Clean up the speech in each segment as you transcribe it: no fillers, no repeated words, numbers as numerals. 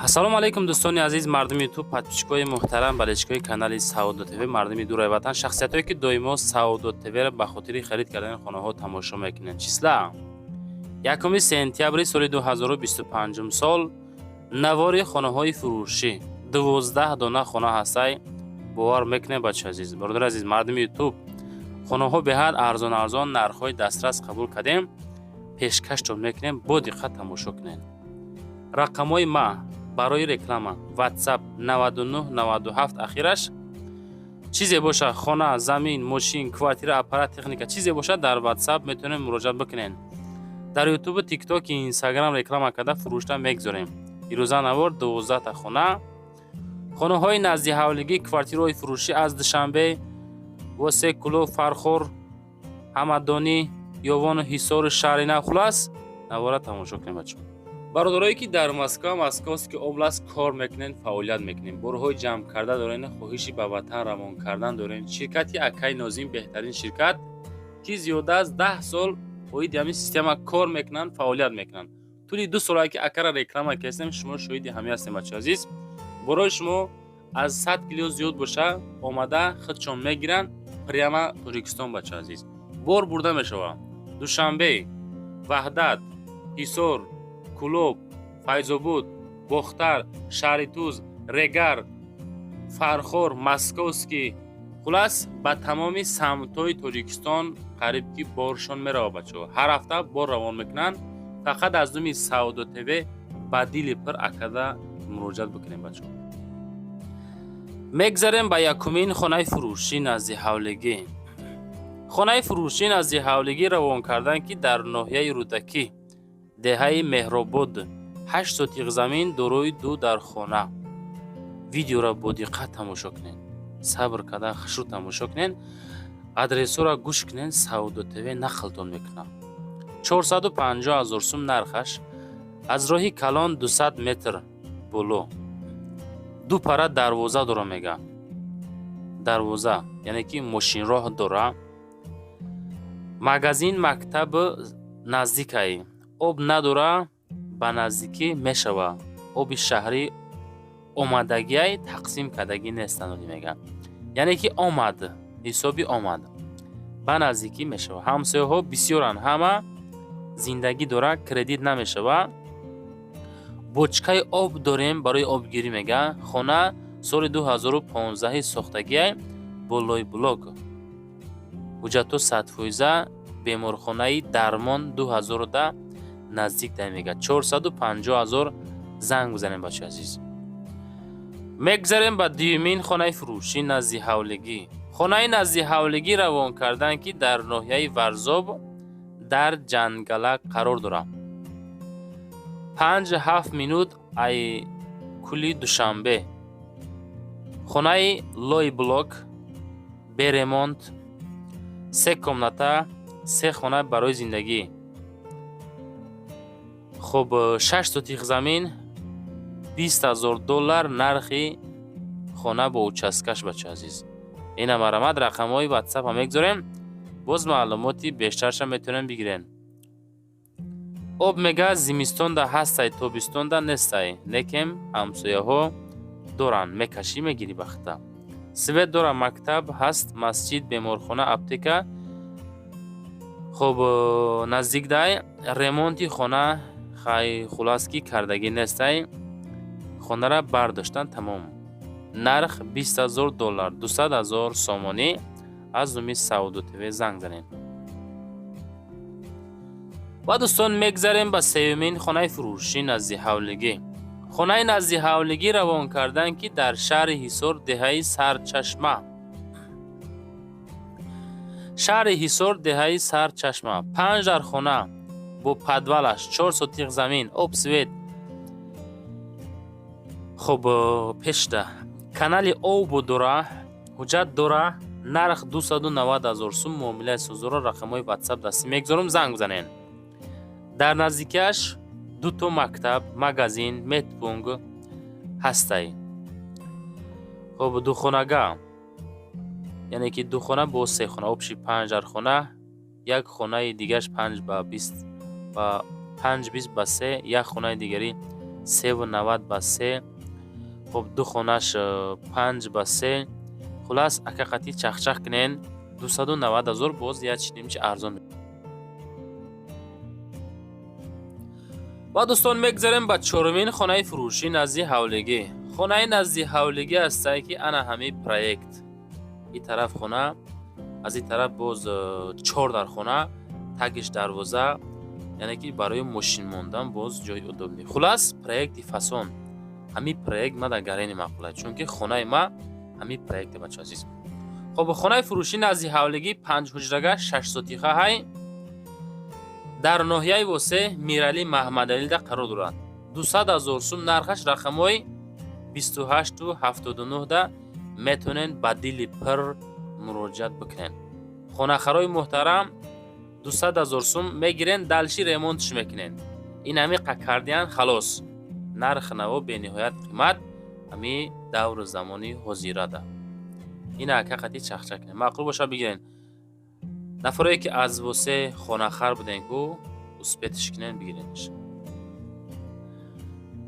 ассалому алайкум дӯстони азиз, мардуми ютуб, подписчикои муҳтарам, балечкои канали Саудо ТВ, мардуми дурай ватан, шахсиятое ки доимо Саудо ТВ-ро ба хотири харид кардани хонаҳо тамошо мекунанд. Числа 1 сентябри соли 2025 сол навори хонаҳои фурӯшӣ 12 дона хона ҳастай. бовар мекунед бачаи азиз, бародари азиз, мардуми ютуб, хонаҳо беҳад арзон нархҳои дастрас қабул кардем, пешкаштон мекунем, бо диққат тамошо кунед. рақамҳои ма барои реклама WhatsApp 99 97 ахираш чизе боша, хона, замин, мошин, квартира, аппарат, техника, чизе боша, дар WhatsApp метавонед муроҷиат бикунед. дар YouTube, TikTok, Instagram реклама карда фурӯшта мегзорем. ирӯза навор 12 та хона, хонаҳои назди ҳавлигӣ, квартираҳои фурӯшӣ аз Душанбе, Восе, Кулов, Фархор, Ҳамадонӣ, Ёвону, Ҳисору, Шаҳри Нав. хулас навора тамошо кунед бачо. бародарое ки дар Москваски област кор мекунен, фаъолият мекунем, борҳои ҷамъ карда дорен, хоҳиши ба ватан равон кардан дорен. ширкати Акай Нозим беҳтарин ширкат ки зиёда аз 10 сол оиди ҳамин система кор мекунанд, фаъолият мекунанд. тӯли 2 сола ки Акара реклама кардем, шумо шоҳиди ҳамин ҳастем бачаи азиз. борои шумо аз 100 кило зиёд боша, омада худшон мегиранд прямо Тоҷикистон бачаи азиз. бор бурда мешавад. Душанбе, Ваҳдат, Ҳисор, Кулоб, Файзобуд, Бохтар, Шаҳри Туз, Регар, Фархор, Московский, хулас ба тамоми самтҳои Тоҷикистон қариб ки боршон меравад бачаҳо. ҳар ҳафта бор равон мекунанд. фақат аз думи Саудо ТВ ба дили пир акада муроҷиат бикунем бачаҳо. мегзарем ба якумин хонаи фурӯшӣ назди ҳавлигӣ. хонаи фурӯшӣ назди ҳавлигӣ равон кардан ки дар ноҳияи Рӯдакӣ, деҳаи Меҳробод, 8 сотиқ замин дорои 2 дархона. видеоро бо диққат тамошо кунед, сабр карда хушрӯ тамошо кунед, адресоро гӯш кунед. Саудо ТВ нақлтон мекунад. 450 000 сум нархаш, аз роҳи калон 200 метр боло, ду пара дарвоза дора мега. дарвоза яъне ки мошинроҳ дора. магазин, мактаб наздикай. об надора, ба наздикӣ мешава. оби шаҳрӣ омадагиай, тақсим кардагӣ нестанд меган. яъне ки омад, ҳисоби омад, ба наздикӣ мешава. ҳамсояҳо бисёранд, ҳама зиндагӣ дора, кредит намешава. бочкаи об дорем барои обгирӣ мега. хона соли 2015 сохтагиай, болои блок. ҳуҷҷатҳо 100%, беморхонаи дармон 2010 наздик дай мега. 450 000 занг бизанем бачаи азиз. мегзарем ба дуюмин хонаи фурӯшӣ назди ҳавлигӣ. хонаи назди ҳавлигӣ равон кардан ки дар ноҳияи Варзоб дар ҷангала қарор дорад. 5-7 минут ай кули Душанбе. хонаи лои блок, беремонт, 3 комната, 3 хона барои зиндагӣ. хуб, 6 сотиқ замин, $20,000 нархи хона бо участкаш бачаи азиз. ина марамад рақамҳои WhatsApp мегзорем, боз маълумоти бештарша метавонем бигирен. об мега зимистонда ҳастай, тобистонда нестай, лекем ҳамсояҳо доранд, мекашӣ мегирӣ бахта. свет дора, мактаб ҳаст, масҷид, беморхона, аптека. хуб, наздик дай. ремонти хона хулас ки кардагӣ нестай, хонара бардоштан тамом. нарх $20,000, 200,000 сомонӣ. аз думи Саудо ТВ занг занед. ва дӯстон, мегзарем ба сеюмин хонаи фурӯшӣ назди ҳавлигӣ. хонаи назди ҳавлигӣ равон кардан ки дар шаҳри Ҳисор, деҳаи Сарчашма. шаҳри Ҳисор, деҳаи Сарчашма, 5 дархона бо падвалаш, 4 сотиқ замин, об, свет. хуб, пешда канали обу дора, ҳуҷҷат дора. нарх 290 000 сум. муомилаи сӯздора, рақамҳои WhatsApp дастӣ мегзорам, занг бизанед. дар наздикиаш 2 то мактаб, магазин, медпунг ҳастай. хуб, духонага, яъне ки 2 хона бо 3 хона, обши 5 дархона, як хонаи дигаш 5 ба 20 ба 5-20 ба 3, як хонаи дигари 390 ба 3. خب دو خونش 5 ба 3. خلاص حقیقتی چخچخ کنین 290,000 باز یا چی نمیشه ارزان. و دوستان میگذاریم با چهارمین خانه فروشی نزدی حولگی. خانه نزدی حولگی است که انا همه پروژه این طرف خانه، از این طرف باز 4 در خانه، تگش دروازه، یعنی که برای ماشین موندن باز جای удобный. خلاص پروژه فاسون همین پروژه ما در گرین مقوله، چون که خانه ما همین پروژه بچه عزیز. خب خانه فروشی نزدی حولگی 5 حجره 6 سوتیخه های در ناحیه واسه میرالی محمدعلی دا قرار دارد. 200,000 سوم نرخش رقمای 28 و 79 دا میتونن با دیلی پر مراجعت بکنن. خانه‌خرای محترم 200,000 سوم میگیرن، دلشی ریمونتش میکنن. این همی قکردیان خلاص نرخ نو به نهایت قیمت همی دور زمانی حضیره ده. این حقیقتی چخچک نه معقول باشه بگیرن. نفرایی که از واسه خانه‌خر بودن که اسپتش کنن بگیرنش.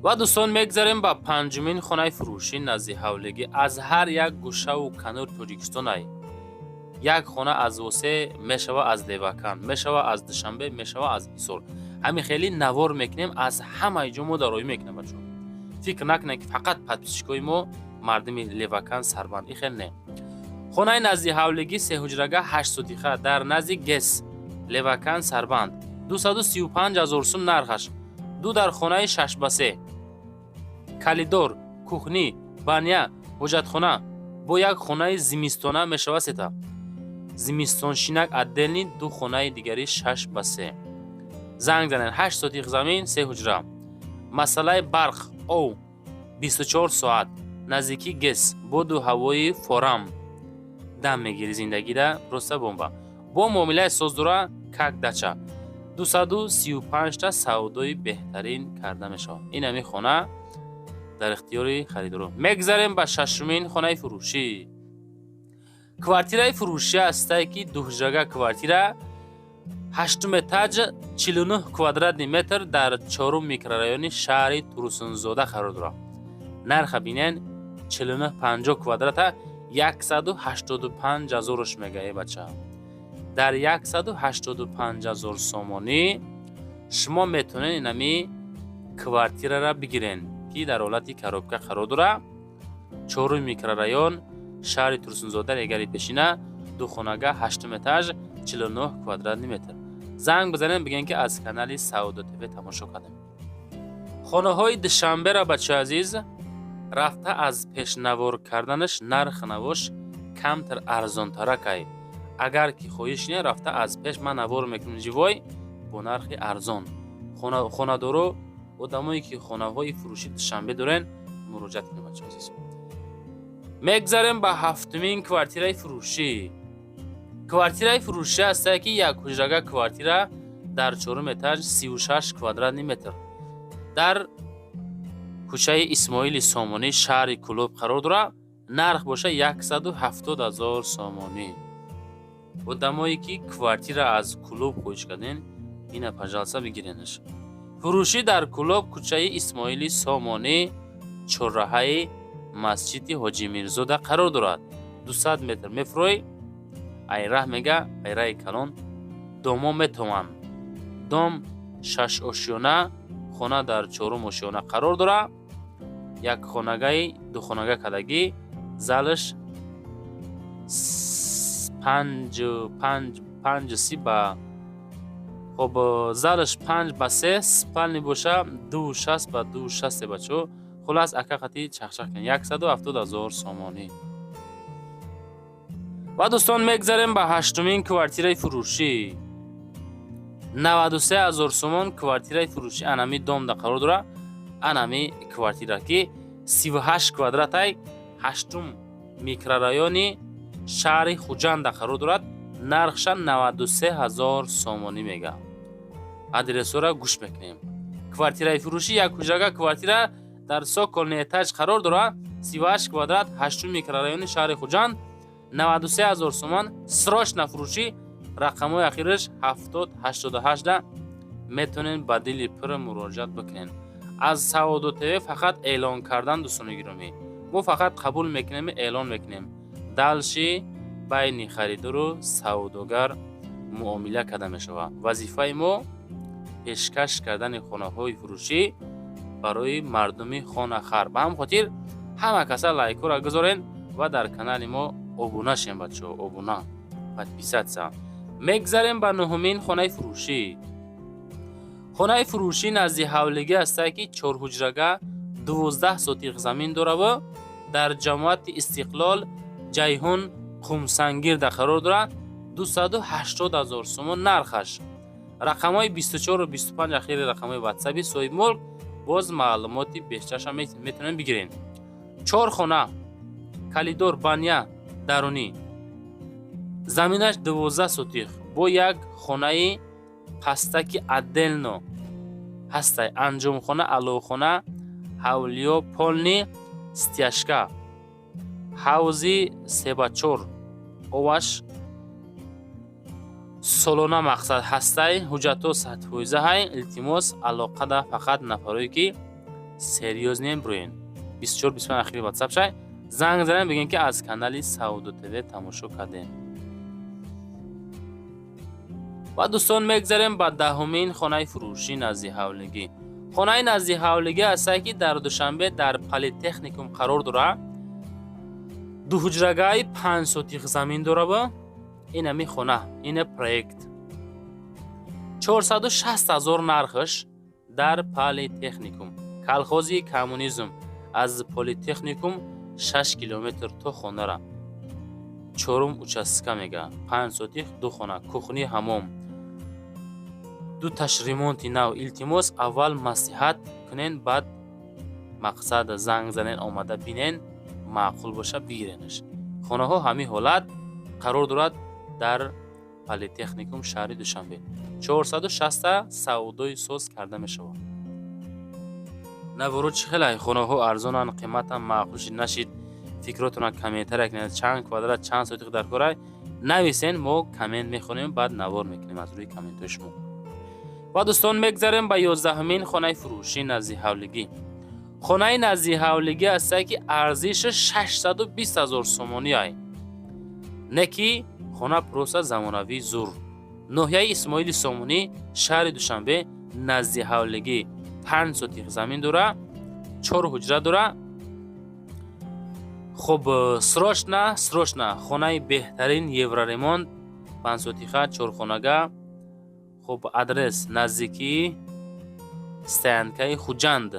و دوستان میگذاریم با پنجمین خانه فروشی نزدی حولگی. از هر یک گوشه و کنار تاجیکستان ای یک خانه از واسه میشوه از دیوکان، میشوه از دوشنبه، میشوه از ایسور. همین خیلی نوار میکنیم، از همه جا ما دارایی میکنیم بچه. فکر نکنه که فقط پادپیچکوی ما مردمی لیوکان سربند خیلی نه. خانه نزدی حولگی 3 حجره 8 سوتیخه در نزدیک گس لیوکان سربند 235,000 سوم نرخش. دو در خانه 6 به 3 کلیدور، کوخنی، بانیا، حجتخانه با یک خانه زمستانه میشوه ستا. زمستان شینک ادلنی دو خانه دیگری 6 به 3. زنگ زنن 8 سوتیخ زمین 3 حجره. مسئله برق او 24 ساعت نزدیکی گس با دو هوای فورم دم میگیری زندگی را پروسه بمبا با معامله سازدورا کک دچه 235 تا سودای بهترین کرده میشه. این همی خانه در اختیار خریدارو. میگذاریم به ششمین خانه فروشی. کوارتیره فروشی است که 2 حجره کوارتیره 8 متر 49 کوادرات متر در 4 میکرورایون شهر تورسنزاده قرار دارد. نرخ بینن 49 50 کوادرات 185,000 میگه بچه. در 185,000 سومانی شما میتونین اینمی کوارتیره را بگیرین که در حالتی کروبکه قرار داره. 4 میکرورایون شهر تورسنزاده اگری پیشینه 2 خانگاه 8 متر 49 کوادرات متر. زنگ بزنین بگین که از کانال سعودت تیوی تماشا کردیم. خانه های دوشنبه را بچه عزیز رفته از پیشنوار کردنش نرخ نوش کمتر ارزان ترکه. اگر که خواهش نه رفته از پیش من نوار میکنم جوای با نرخ ارزان. خانه دارو آدمایی که خانه های فروشی دوشنبه دارن مراجعت کنید بچه عزیز. میگذاریم به هفتمین کوارتیره فروشی. کوارتیره فروشی است که 1 حجره کوارتیره در 4 متر 36 کوادرات متر در کوچه اسماعیل سامانی شهر کلوب قرار داره. نرخ باشه 170,000 سامانی. آدمایی که کوارتیره از کلوب خواهش کردن این پجالسه بگیرنش. فروشی در کلوب کوچه اسماعیل سامانی چهارراهه مسجد حاجی میرزاده قرار دارد. 200 متر مفروی ایره میگه ایره کلان دوم تومن دوم 6 آشیانه خانه در 4 آشیانه قرار داره. یک خانگاه 2 خانگاه کدگی زلش 5 سی با خب زلش 5 به 3 سپل نباشه 260 به 260 بچه. خلاص حقیقتی چخچخ کن 170,000 سامانی. و دوستان میگذاریم به هشتمین کوارتیره فروشی. 93,000 سومان کوارتیره فروشی انمی دوم در قرار داره. انمی کوارتیره که 38 کوادرات های 8 میکرورایون شهر خوجند در قرار دارد. نرخش 93,000 سومانی میگه. ادرس را گوش میکنیم. کوارتیره فروشی 1 حجره کوارتیره در سوکل نیتاج قرار داره. 38 کوادرات 8 میکرورایون شهر خوجند 93,000 سومان. سراش نفروشی رقم های اخیرش 70-88 میتونین با دیلی پر مراجعت بکنین. аз Саудо ТВ фақат эълон кардан дӯстони гиромӣ. мо фақат қабул мекунем, эълон мекунем. далши байни харидору саудогар муомила карда мешавад. вазифаи мо пешкаш кардани хонаҳои фурӯшӣ барои мардуми хонахар. ба ҳам хотир ҳама каса лайкора гузорен ва дар канали мо обуна шем бачо, обуна, подписатсия. мегзарем ба нуҳумин хонаи фурӯшӣ. хонаи фурӯшӣ назди ҳавлигӣ астае ки 4 ҳуҷрага 12 сотиқ замин дора ва дар ҷамоати Истиқлол ҷайҳун қумсангирда қарор дорад. 280 000 сомон нархаш. рақамҳои 24 ва 25 ахири рақамҳои ватсаби соҳибмулк боз маълумоти бештарша метонем бигирен. 4 хона, калидор, баня дарунӣ. заминаш 12 сотиқ бо як хонаи пастаки отдельно ҳастай. анҷомхона, аловхона, ҳавлиё, полни, стяжка, ҳавзи 3/4 оваш солона мақсад ҳастай. ҳуҷҷато сатҳоизаҳай. илтимос алоқада фақат нафарое ки серьёзнем броен. 24-25 ахири ватсап шай занг занем бигем ки аз канали Саудо ТВ тамошо кардем. ва дӯстон мегзарем ба 10-умин хонаи фурӯшӣ назди ҳавлигӣ. хонаи назди ҳавлигӣ астае ки дар Душанбе дар политехникум қарор дорад. 2 ҳуҷрагаи 5 сотиқ замин дора ва инами хона, ина проект. 460 000 нархаш дар политехникум. калхози коммунизм аз политехникум 6 километр то хонара. 4 участка мега. 5 сотиқ 2 хона, кухни, ҳамом. 2 таш ремонти нав. илтимос аввал маслиҳат кунен, баъд мақсад занг занен, омада бинен, маъқул боша бигиренаш. хонаҳо ҳамин ҳолат қарор дорад дар политехникум шаҳри Душанбе. 460 саудои соз карда мешавад. наворо чӣ хелай хонаҳо арзонан, қиматан маъқул шид нашид, фикротона комментария кунед. чанд квадрат, чанд сотиқ дар корай нависен, мо коммент мехонем, баъд навор мекунем аз рӯи комментҳои шумо. ва дӯстон мегзарем ба 11-умин хонаи фурӯшӣ назди ҳавлигӣ. хонаи назди ҳавлигӣ астае ки арзишаш 620 000 сомонӣ ай. не ки хона просто замонавии зур. ноҳияи Исмоили Сомонӣ, шаҳри Душанбе, назди ҳавлигӣ. 5 сотиқ замин дора, 4 ҳуҷра дора. хуб, срочна хонаи беҳтарин евроремонт, 5 сотиқа, 4 хонага. хуб, адрес наздики стоянкаи Хуҷанд.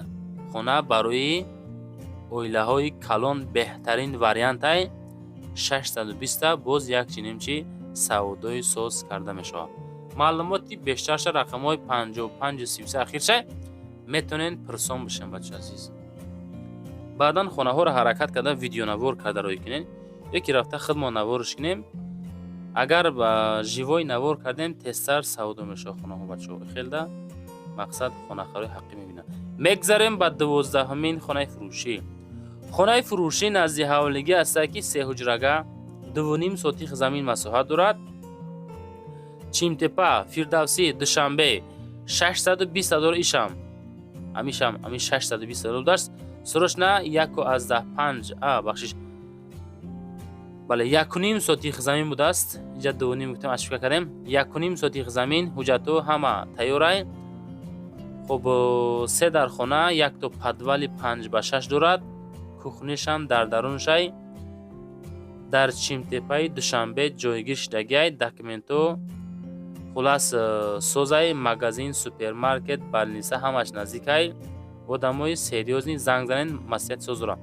хона барои оилаҳои калон беҳтарин вариантай. 620 боз як чинимчи саудои соз карда мешавад. маълумоти бештарша рақамҳои 55-33 ахирша метонен пирсон бошен бачаҳои азиз. баъдан хонаҳоро ҳаракат карда видеонавор карда рӯй кунем, ёки рафта худмо наворш кунем. агар ба живой навор кардем тезтар саудо мешавад хонаҳо бачаҳо. хелда мақсад хонахарои ҳаққӣ мебинад. мегзарем ба 12-умин хонаи фурӯшӣ. хонаи фурӯшӣ назди ҳавлигӣ астае ки 3 ҳуҷрага 2.5 сотиқ замин масоҳат дорад. чимтепа, фирдавсӣ, Душанбе. 620 000 ишам. амишам 620 000 даст. срочна 1.5 бахшиш. бале 1.5 сотиқ замин будааст. инҷа 2.5 гуфтем, ашфика кардем. 1.5 сотиқ замин, ҳуҷҷатҳо ҳама тайёрай. хуб, 3 дар хона, 1 то подвали 5/6 дорад. кухнишам дар даруншай. дар чимтепаи Душанбе ҷойгир шидагиай. документо хулас созай, магазин, супермаркет, балниса ҳамаш наздикай. одамои серьёзни занг занен, маслиҳати соз дорам.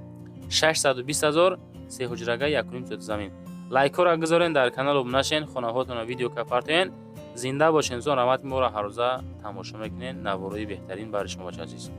620 000, 3 ҳуҷрага, 1.5 сотиқ замин. лайкора гузорен, дар канал обуна шен, хонаҳотонро видео кафартоен. зинда бошен. зон равати моро ҳаррӯза тамошо мекунен. наворои беҳтарин бари шумо бачаҳои азиз.